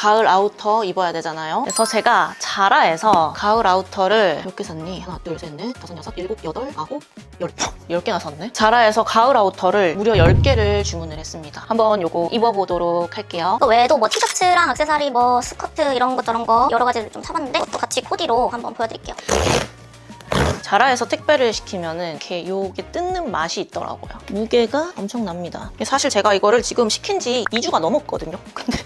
가을 아우터 입어야 되잖아요. 그래서 제가 자라에서 가을 아우터를 몇 개 샀니? 하나, 둘, 셋, 넷, 다섯, 여섯, 일곱, 여덟, 아홉, 10개나 샀네? 자라에서 가을 아우터를 무려 10개를 주문을 했습니다. 한번 요거 입어보도록 할게요. 그 외에도 뭐 티셔츠랑 액세서리, 뭐 스커트 이런 거 저런 거 여러 가지를 좀 사봤는데 그것도 같이 코디로 한번 보여드릴게요. 자라에서 택배를 시키면은 이렇게 요게 뜯는 맛이 있더라고요. 무게가 엄청납니다. 사실 제가 이거를 지금 시킨 지 2주가 넘었거든요. 근데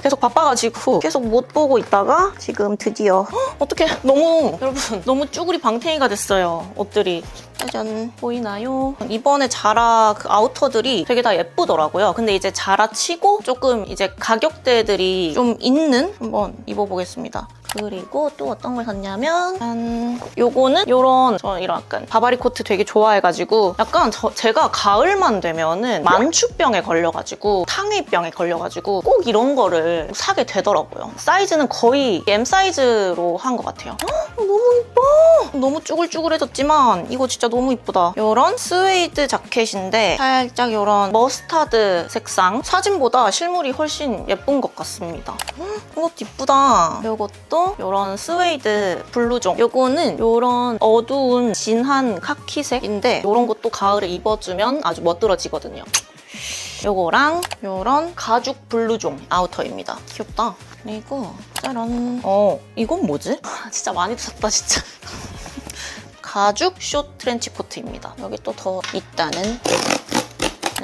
계속 바빠가지고 계속 못 보고 있다가 지금 드디어 어떡해, 여러분 너무 쭈구리 방탱이가 됐어요. 옷들이. 짜잔, 보이나요? 이번에 자라 그 아우터들이 되게 다 예쁘더라고요. 근데 이제 자라 치고 조금 이제 가격대들이 좀 있는 한번 입어보겠습니다. 그리고 또 어떤 걸 샀냐면 요거는 요런, 저는 이런 약간 바바리 코트 되게 좋아해가지고 약간 제가 가을만 되면은 만추병에 걸려가지고 탕해병에 걸려가지고 꼭 이런 거를 사게 되더라고요. 사이즈는 거의 M 사이즈로 한 것 같아요. 너무 예뻐! 너무 쭈글쭈글해졌지만 이거 진짜 너무 이쁘다. 요런 스웨이드 자켓인데 살짝 요런 머스타드 색상, 사진보다 실물이 훨씬 예쁜 것 같습니다. 이것도 이쁘다. 요것도 요런 스웨이드 블루종. 요거는 요런 어두운 진한 카키색인데 요런 것도 가을에 입어주면 아주 멋들어지거든요. 요거랑 요런 가죽 블루종 아우터입니다. 귀엽다. 그리고 짜란. 이건 뭐지? 진짜 많이 샀다 진짜. 가죽 숏 트렌치 코트입니다. 여기 또 더 있다는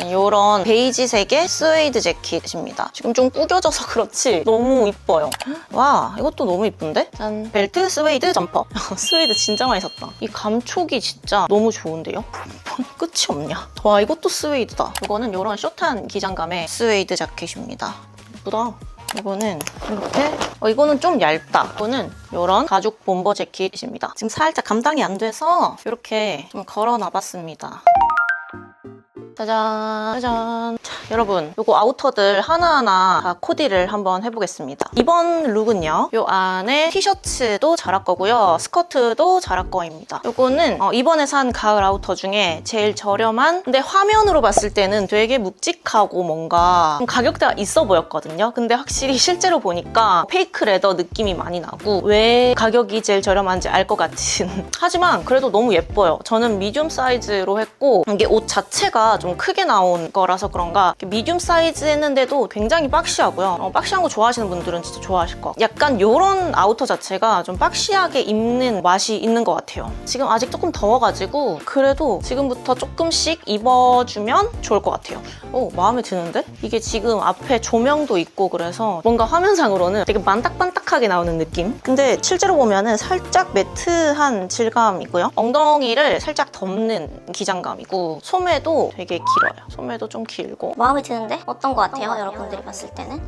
이런 베이지색의 스웨이드 재킷입니다. 지금 좀 구겨져서 그렇지 너무 이뻐요. 와, 이것도 너무 이쁜데? 짠. 벨트 스웨이드 점퍼. 스웨이드 진짜 많이 샀다. 이 감촉이 진짜 너무 좋은데요? 끝이 없냐? 와, 이것도 스웨이드다. 이거는 이런 숏한 기장감의 스웨이드 자켓입니다. 이쁘다. 이거는 이렇게, 이거는 좀 얇다. 이거는 이런 가죽 bomber 재킷입니다. 지금 살짝 감당이 안 돼서 이렇게 좀 걸어놔봤습니다. 짜잔, 짜잔. 자, 여러분, 요거 아우터들 하나하나 다 코디를 한번 해보겠습니다. 이번 룩은요, 요 안에 티셔츠도 자라 거고요, 스커트도 자라 거입니다. 요거는 이번에 산 가을 아우터 중에 제일 저렴한, 근데 화면으로 봤을 때는 되게 묵직하고 뭔가 좀 가격대가 있어 보였거든요. 근데 확실히 실제로 보니까 페이크 레더 느낌이 많이 나고 왜 가격이 제일 저렴한지 알 것 같은. 하지만 그래도 너무 예뻐요. 저는 미디움 사이즈로 했고 이게 옷 자체가 좀 크게 나온 거라서 그런가 미디움 사이즈 했는데도 굉장히 박시하고요. 박시한 거 좋아하시는 분들은 진짜 좋아하실 것 같아요. 약간 이런 아우터 자체가 좀 박시하게 입는 맛이 있는 것 같아요. 지금 아직 조금 더워가지고 그래도 지금부터 조금씩 입어주면 좋을 것 같아요. 마음에 드는데? 이게 지금 앞에 조명도 있고 그래서 뭔가 화면상으로는 되게 반딱반딱하게 나오는 느낌? 근데 실제로 보면은 살짝 매트한 질감이고요. 엉덩이를 살짝 덮는 기장감이고 소매도 되게 길어요. 소매도 좀 길고. 마음에 드는데? 어떤 거 같아요? 여러분들이 봤을 때는?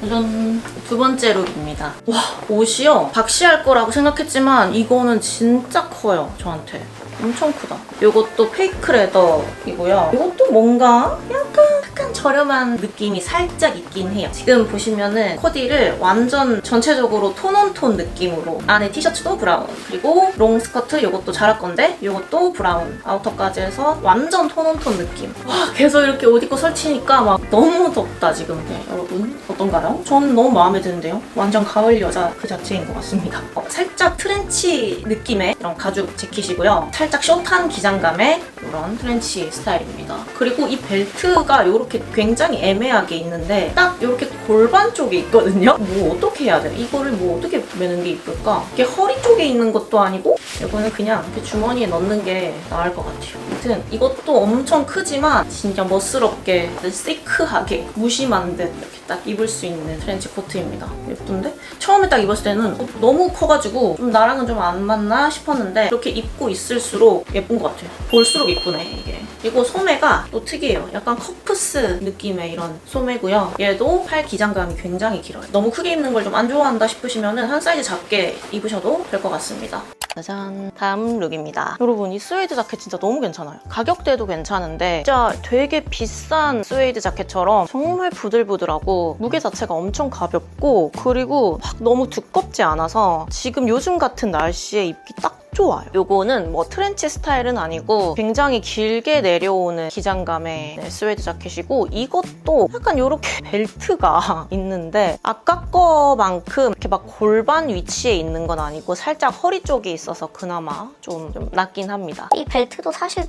짜잔, 두 번째 룩입니다. 와, 옷이요? 박시할 거라고 생각했지만 이거는 진짜 커요, 저한테. 엄청 크다. 이것도 페이크 레더이고요. 이것도 뭔가 약간 저렴한 느낌이 살짝 있긴 해요. 지금 보시면은 코디를 완전 전체적으로 톤온톤 느낌으로, 안에 티셔츠도 브라운, 그리고 롱 스커트 이것도 자라 건데 이것도 브라운, 아우터까지 해서 완전 톤온톤 느낌. 와, 계속 이렇게 옷 입고 설치니까 막 너무 덥다 지금. 네, 여러분 어떤가요? 저는 너무 마음에 드는데요. 완전 가을 여자 그 자체인 것 같습니다. 살짝 트렌치 느낌의 이런 가죽 재킷이고요. 살짝 숏한 기장감의 이런 트렌치 스타일입니다. 그리고 이 벨트가 이렇게 굉장히 애매하게 있는데 딱 이렇게 골반 쪽에 있거든요. 뭐 어떻게 해야 돼? 이거를 뭐 어떻게 매는 게 이쁠까? 이게 허리 쪽에 있는 것도 아니고 이거는 그냥 이렇게 주머니에 넣는 게 나을 것 같아요. 아무튼 이것도 엄청 크지만 진짜 멋스럽게 시크하게 무심한 듯 이렇게 딱 입을 수 있는 트렌치 코트입니다. 예쁜데? 처음에 딱 입었을 때는 너무 커가지고 좀 나랑은 좀 안 맞나 싶었는데 이렇게 입고 있을수록 예쁜 것 같아요. 볼수록 이쁘네 이게. 그리고 소매가 또 특이해요. 약간 커프스 느낌의 이런 소매고요. 얘도 팔 기장감이 굉장히 길어요. 너무 크게 입는 걸 좀 안 좋아한다 싶으시면 한 사이즈 작게 입으셔도 될 것 같습니다. 짜잔, 다음 룩입니다. 여러분, 이 스웨이드 자켓 진짜 너무 괜찮아요. 가격대도 괜찮은데 진짜 되게 비싼 스웨이드 자켓처럼 정말 부들부들하고 무게 자체가 엄청 가볍고 그리고 막 너무 두껍지 않아서 지금 요즘 같은 날씨에 입기 딱 좋아요. 요거는 뭐 트렌치 스타일은 아니고 굉장히 길게 내려오는 기장감의 스웨이드 자켓이고, 이것도 약간 이렇게 벨트가 있는데 아까 거만큼 이렇게 막 골반 위치에 있는 건 아니고 살짝 허리 쪽에 있어서 그나마 좀 낫긴 합니다. 이 벨트도 사실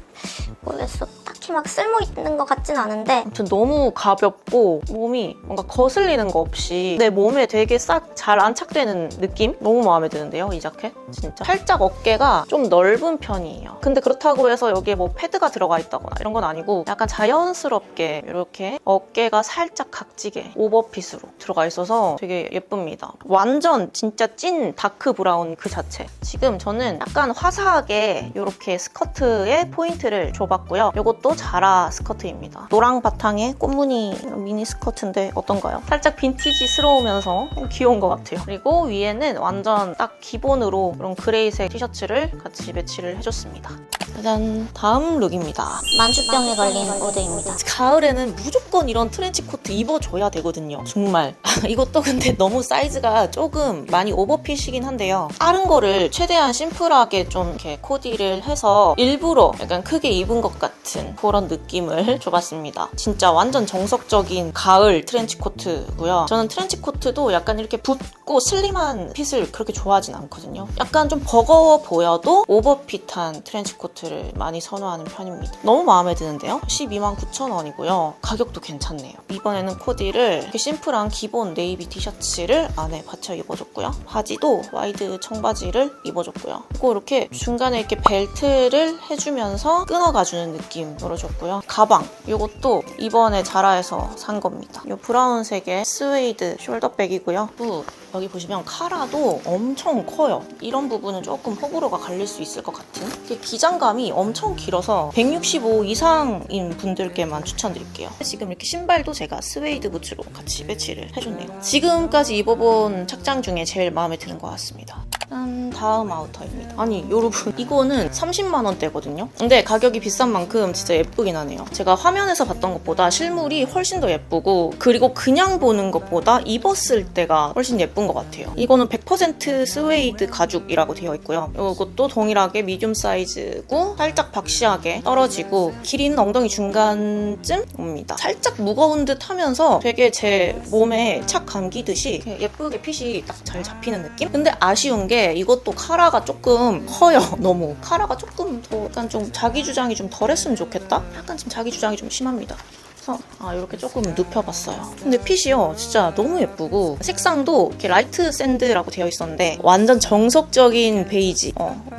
모르겠어. 딱히 막 쓸모 있는 것 같진 않은데 아무튼 너무 가볍고 몸이 뭔가 거슬리는 거 없이 내 몸에 되게 싹 잘 안착되는 느낌? 너무 마음에 드는데요, 이 자켓? 진짜. 살짝 어깨가 좀 넓은 편이에요. 근데 그렇다고 해서 여기에 뭐 패드가 들어가 있다거나 이런 건 아니고 약간 자연스럽게 이렇게 어깨가 살짝 각지게 오버핏으로 들어가 있어서 되게 예쁩니다. 완전 진짜 찐 다크 브라운 그 자체. 지금 저는 약간 화사하게 이렇게 스커트에 포인트를 줘봤고요. 이것도 자라 스커트입니다. 노랑 바탕에 꽃무늬 미니 스커트인데 어떤가요? 살짝 빈티지스러우면서 귀여운 것 같아요. 그리고 위에는 완전 딱 기본으로 그런 그레이색 티셔츠를 같이 매치를 해줬습니다. 짜잔! 다음 룩입니다. 만주병에 걸린 모드입니다. 가을에는 무조건 이런 트렌치 코트 입어줘야 되거든요. 정말. 이것도 근데 너무 사이즈가 조금 많이 오버핏이긴 한데요. 다른 거를 최대한 심플하게 좀 이렇게 코디를 해서 일부러 약간 크게 입은 것 같은 그런 느낌을 줘봤습니다. 진짜 완전 정석적인 가을 트렌치 코트고요. 저는 트렌치 코트도 약간 이렇게 붓고 슬림한 핏을 그렇게 좋아하진 않거든요. 약간 좀 버거워 보여도 오버핏한 트렌치 코트를 많이 선호하는 편입니다. 너무 마음에 드는데요? 129,000원이고요. 가격도 괜찮네요. 이번에는 코디를 이렇게 심플한 기본 네이비 티셔츠를 안에 받쳐 입어줬고요. 바지도 와이드 청바지를 입어줬고요. 그리고 이렇게 중간에 이렇게 벨트를 해주면서 끊어가주는 느낌으로 줬고요. 가방, 이것도 이번에 자라에서 산 겁니다. 이 브라운색의 스웨이드 숄더백이고요. 또 여기 보시면 카라도 엄청 커요. 이런 부분은 조금 호불호가 갈릴 수 있을 것 같은. 이게 기장감이 엄청 길어서 165 이상인 분들께만 추천드릴게요. 지금 이렇게 신발도 제가 스웨이드 부츠로 같이 매치를 해줬네요. 지금까지 입어본 착장 중에 제일 마음에 드는 것 같습니다. 짠, 다음 아우터입니다. 아니 여러분, 이거는 30만 원대거든요. 근데 가격이 비싼 만큼 진짜 예쁘긴 하네요. 제가 화면에서 봤던 것보다 실물이 훨씬 더 예쁘고, 그리고 그냥 보는 것보다 입었을 때가 훨씬 예쁜 것 같아요. 이거는 100% 스웨이드 가죽이라고 되어 있고요. 이것도 동일하게 미디움 사이즈고 살짝 박시하게 떨어지고 길이는 엉덩이 중간쯤 옵니다. 살짝 무거운 듯 하면서 되게 제 몸에 착 감기듯이 예쁘게 핏이 딱 잘 잡히는 느낌? 근데 아쉬운 게 이것도 카라가 조금 커요. 너무 카라가 조금 더 약간 좀 자기 주장이 좀 덜했으면 좋겠다? 약간 지금 자기 주장이 좀 심합니다. 이렇게 조금 눕혀봤어요. 근데 핏이요 진짜 너무 예쁘고, 색상도 이렇게 라이트 샌드라고 되어 있었는데 완전 정석적인 베이지,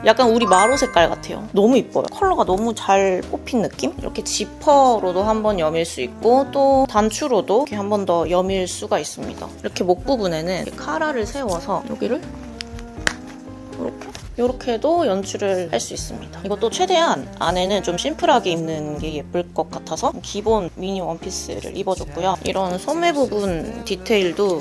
약간 우리 마로 색깔 같아요. 너무 예뻐요. 컬러가 너무 잘 뽑힌 느낌? 이렇게 지퍼로도 한번 여밀 수 있고 또 단추로도 이렇게 한 번 더 여밀 수가 있습니다. 이렇게 목 부분에는 이렇게 카라를 세워서 여기를 이렇게도 연출을 할 수 있습니다. 이것도 최대한 안에는 좀 심플하게 입는 게 예쁠 것 같아서 기본 미니 원피스를 입어줬고요. 이런 소매 부분 디테일도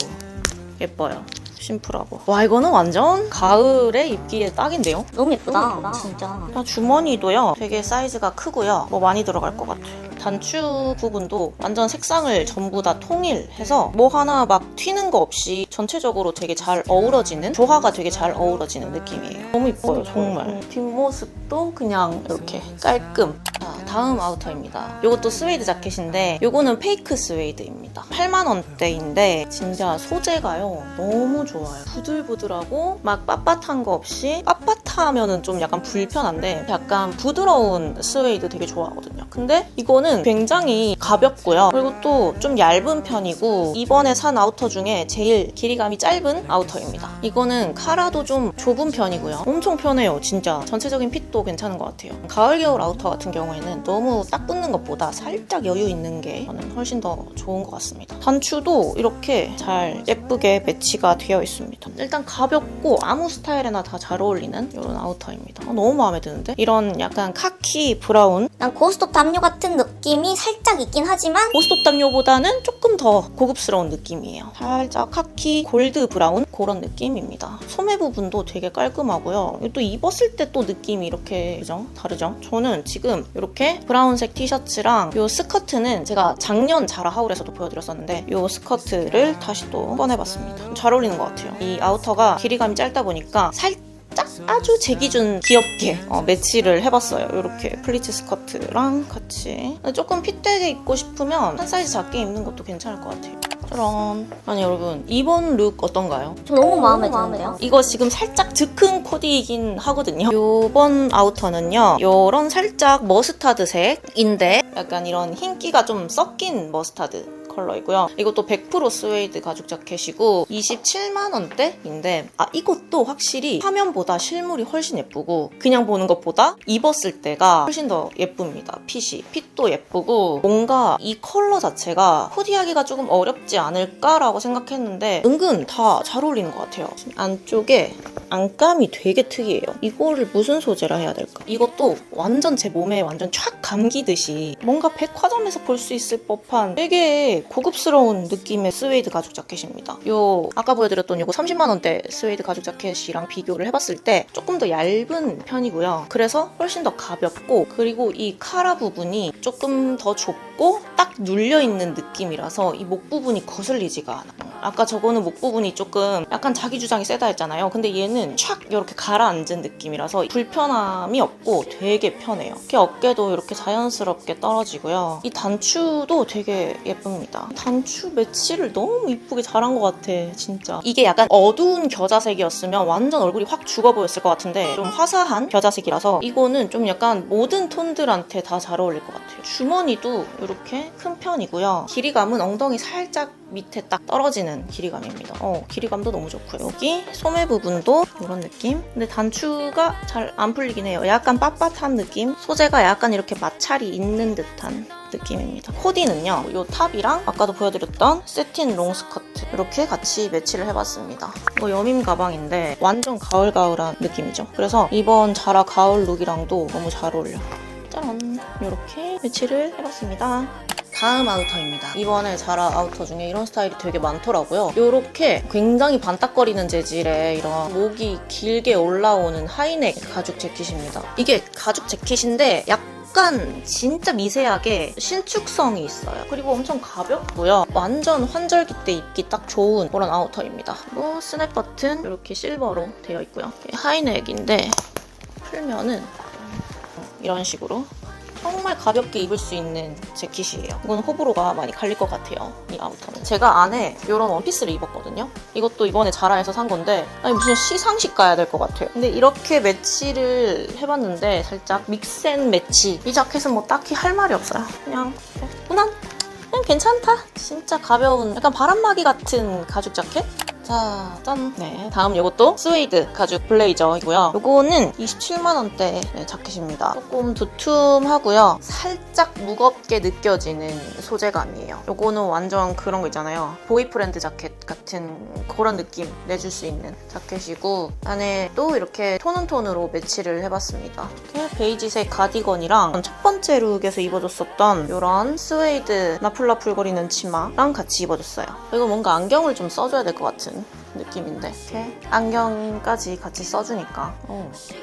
예뻐요. 심플하고. 와, 이거는 완전 가을에 입기에 딱인데요? 너무 예쁘다. 진짜. 주머니도요 되게 사이즈가 크고요. 뭐 많이 들어갈 것 같아요. 단추 부분도 완전 색상을 전부 다 통일해서 뭐 하나 막 튀는 거 없이 전체적으로 되게 잘 어우러지는, 조화가 되게 잘 어우러지는 느낌이에요. 너무 이뻐요, 정말. 뒷모습도 그냥 이렇게 깔끔. 자, 다음 아우터입니다. 이것도 스웨이드 자켓인데 이거는 페이크 스웨이드입니다. 8만 원대인데 진짜 소재가요 너무 좋아요. 부들부들하고 막 빳빳한 거 없이, 빳빳하면은 좀 약간 불편한데 약간 부드러운 스웨이드 되게 좋아하거든요. 근데 이거는 굉장히 가볍고요. 그리고 또 좀 얇은 편이고, 이번에 산 아우터 중에 제일 길이감이 짧은 아우터입니다. 이거는 카라도 좀 좁은 편이고요. 엄청 편해요, 진짜. 전체적인 핏도 괜찮은 것 같아요. 가을 겨울 아우터 같은 경우에는 너무 딱 붙는 것보다 살짝 여유 있는 게 저는 훨씬 더 좋은 것 같습니다. 단추도 이렇게 잘 예쁘게 매치가 되어 있습니다. 일단 가볍고 아무 스타일에나 다 잘 어울리는 이런 아우터입니다. 너무 마음에 드는데? 이런 약간 카키 브라운, 난 고스톱 담요 같은 느낌이 살짝 있긴 하지만 고스톱 담요보다는 조금 더 고급스러운 느낌이에요. 살짝 카키 골드 브라운 그런 느낌입니다. 소매 부분도 되게 깔끔하고요. 또 입었을 때 또 느낌이 이렇게 다르죠? 저는 지금 이렇게 브라운색 티셔츠랑 이 스커트는 제가 작년 자라 하울에서도 보여드렸었는데 이 스커트를 다시 또 꺼내봤습니다. 잘 어울리는 것 같아요. 이 아우터가 길이감이 짧다 보니까 살짝 아주 제 기준 귀엽게 매치를 해봤어요. 이렇게 플리츠 스커트랑 같이. 조금 핏되게 입고 싶으면 한 사이즈 작게 입는 것도 괜찮을 것 같아요. 짜란. 아니 여러분, 이번 룩 어떤가요? 저 너무 마음에 드는데요? 이거 지금 살짝 즉흥 코디이긴 하거든요. 요번 아우터는요, 요런 살짝 머스타드색인데 약간 이런 흰기가 좀 섞인 머스타드 컬러이고요. 이것도 100% 스웨이드 가죽 자켓이고 27만 원대인데, 이것도 확실히 화면보다 실물이 훨씬 예쁘고 그냥 보는 것보다 입었을 때가 훨씬 더 예쁩니다. 핏도 예쁘고 뭔가 이 컬러 자체가 코디하기가 조금 어렵지 않을까라고 생각했는데 은근 다 잘 어울리는 것 같아요. 안쪽에 안감이 되게 특이해요. 이거를 무슨 소재라 해야 될까? 이것도 완전 제 몸에 완전 촥 감기듯이 뭔가 백화점에서 볼 수 있을 법한 되게 고급스러운 느낌의 스웨이드 가죽 자켓입니다. 요 아까 보여드렸던 요거 30만 원대 스웨이드 가죽 자켓이랑 비교를 해봤을 때 조금 더 얇은 편이고요. 그래서 훨씬 더 가볍고, 그리고 이 카라 부분이 조금 더 좁고 딱 눌려있는 느낌이라서 이 목 부분이 거슬리지가 않아요. 아까 저거는 목 부분이 조금 약간 자기 주장이 세다 했잖아요. 근데 얘는 촥 이렇게 가라앉은 느낌이라서 불편함이 없고 되게 편해요. 이렇게 어깨도 이렇게 자연스럽게 떨어지고요. 이 단추도 되게 예쁩니다. 단추 매치를 너무 이쁘게 잘한 것 같아, 진짜. 이게 약간 어두운 겨자색이었으면 완전 얼굴이 확 죽어 보였을 것 같은데 좀 화사한 겨자색이라서 이거는 좀 약간 모든 톤들한테 다 잘 어울릴 것 같아요. 주머니도 이렇게 큰 편이고요. 길이감은 엉덩이 살짝 밑에 딱 떨어지는 길이감입니다. 길이감도 너무 좋고요. 여기 소매 부분도 이런 느낌. 근데 단추가 잘 안 풀리긴 해요. 약간 빳빳한 느낌. 소재가 약간 이렇게 마찰이 있는 듯한 느낌입니다. 코디는요, 이 탑이랑 아까도 보여드렸던 세틴 롱 스커트 이렇게 같이 매치를 해봤습니다. 이거 여밈 가방인데 완전 가을가을한 느낌이죠. 그래서 이번 자라 가을 룩이랑도 너무 잘 어울려. 짜란, 이렇게 매치를 해봤습니다. 다음 아우터입니다. 이번에 자라 아우터 중에 이런 스타일이 되게 많더라고요. 이렇게 굉장히 반딱거리는 재질의 이런 목이 길게 올라오는 하이넥 가죽 재킷입니다. 이게 가죽 재킷인데 약간 진짜 미세하게 신축성이 있어요. 그리고 엄청 가볍고요. 완전 환절기 때 입기 딱 좋은 그런 아우터입니다. 그리고 스냅 버튼 이렇게 실버로 되어 있고요. 하이넥인데 풀면은 이런 식으로 정말 가볍게 입을 수 있는 재킷이에요. 이건 호불호가 많이 갈릴 것 같아요, 이 아우터는. 제가 안에 이런 원피스를 입었거든요. 이것도 이번에 자라에서 산 건데 무슨 시상식 가야 될 것 같아요. 근데 이렇게 매치를 해봤는데 살짝 믹스앤 매치. 이 자켓은 뭐 딱히 할 말이 없어요. 그냥 무난? 그냥 괜찮다. 진짜 가벼운 약간 바람막이 같은 가죽 자켓? 자, 짠! 네, 다음 이것도 스웨이드 가죽 블레이저이고요. 이거는 27만 원대 자켓입니다. 조금 두툼하고요. 살짝 무겁게 느껴지는 소재감이에요. 이거는 완전 그런 거 있잖아요. 보이프렌드 자켓 같은 그런 느낌 내줄 수 있는 자켓이고, 안에 또 이렇게 톤온톤으로 매치를 해봤습니다. 이렇게 베이지색 가디건이랑 첫 번째 룩에서 입어줬었던 이런 스웨이드 나풀나풀거리는 치마랑 같이 입어줬어요. 이거 뭔가 안경을 좀 써줘야 될 것 같은 느낌인데 이렇게 안경까지 같이 써주니까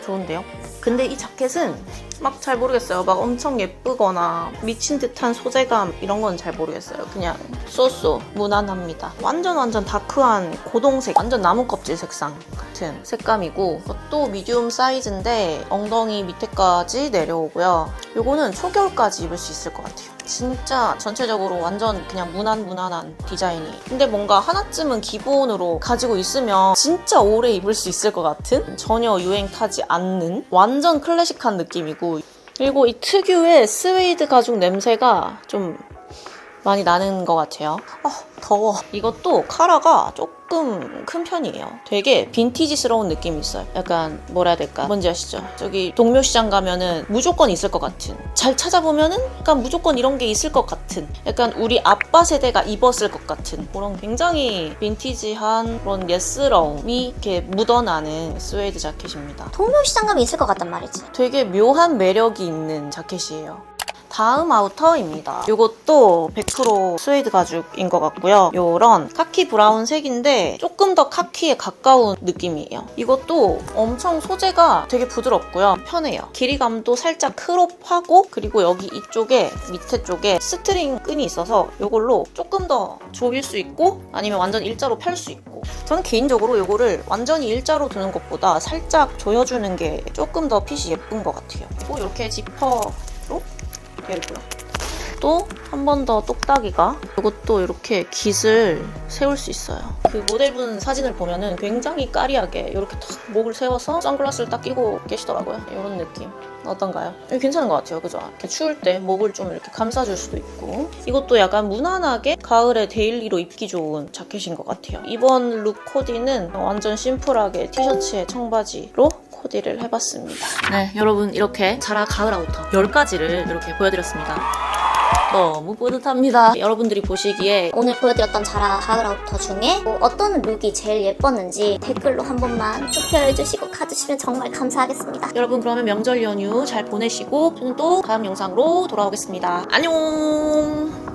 좋은데요? 근데 이 자켓은 막 잘 모르겠어요. 막 엄청 예쁘거나 미친 듯한 소재감 이런 건 잘 모르겠어요. 그냥 쏘쏘 무난합니다. 완전 다크한 고동색, 완전 나무 껍질 색상 같은 색감이고, 이것도 미디움 사이즈인데 엉덩이 밑에까지 내려오고요. 요거는 초겨울까지 입을 수 있을 것 같아요. 진짜 전체적으로 완전 그냥 무난한 디자인이. 근데 뭔가 하나쯤은 기본으로 가지고 있으면 진짜 오래 입을 수 있을 것 같은, 전혀 유행 타지 않는 완전 클래식한 느낌이고, 그리고 이 특유의 스웨이드 가죽 냄새가 좀 많이 나는 것 같아요. 더워. 이것도 카라가 조금 큰 편이에요. 되게 빈티지스러운 느낌이 있어요. 약간 뭐라 해야 될까? 뭔지 아시죠? 저기 동묘시장 가면은 무조건 있을 것 같은, 잘 찾아보면은 약간 무조건 이런 게 있을 것 같은, 약간 우리 아빠 세대가 입었을 것 같은 그런 굉장히 빈티지한 그런 예스러움이 이렇게 묻어나는 스웨이드 자켓입니다. 동묘시장 가면 있을 것 같단 말이지. 되게 묘한 매력이 있는 자켓이에요. 다음 아우터입니다. 이것도 100% 스웨이드 가죽인 것 같고요. 요런 카키 브라운 색인데 조금 더 카키에 가까운 느낌이에요. 이것도 엄청 소재가 되게 부드럽고요. 편해요. 길이감도 살짝 크롭하고 그리고 여기 이쪽에 밑에 쪽에 스트링 끈이 있어서 이걸로 조금 더 조일 수 있고 아니면 완전 일자로 펼 수 있고 저는 개인적으로 이거를 완전히 일자로 두는 것보다 살짝 조여주는 게 조금 더 핏이 예쁜 것 같아요. 그리고 이렇게 지퍼로 되어 있고요. 또 한 번 더 똑딱이가 이것도 이렇게 깃을 세울 수 있어요. 그 모델분 사진을 보면은 굉장히 까리하게 이렇게 탁 목을 세워서 선글라스를 딱 끼고 계시더라고요. 이런 느낌. 어떤가요? 괜찮은 것 같아요. 그죠? 이렇게 추울 때 목을 좀 이렇게 감싸줄 수도 있고 이것도 약간 무난하게 가을에 데일리로 입기 좋은 자켓인 것 같아요. 이번 룩 코디는 완전 심플하게 티셔츠에 청바지로 코디를 해봤습니다. 네, 여러분 이렇게 자라 가을 아우터 10가지를 이렇게 보여드렸습니다. 너무 뿌듯합니다. 여러분들이 보시기에 오늘 보여드렸던 자라 가을 아우터 중에 뭐 어떤 룩이 제일 예뻤는지 댓글로 한 번만 투표해주시고 가주시면 정말 감사하겠습니다. 여러분 그러면 명절 연휴 잘 보내시고 저는 또 다음 영상으로 돌아오겠습니다. 안녕.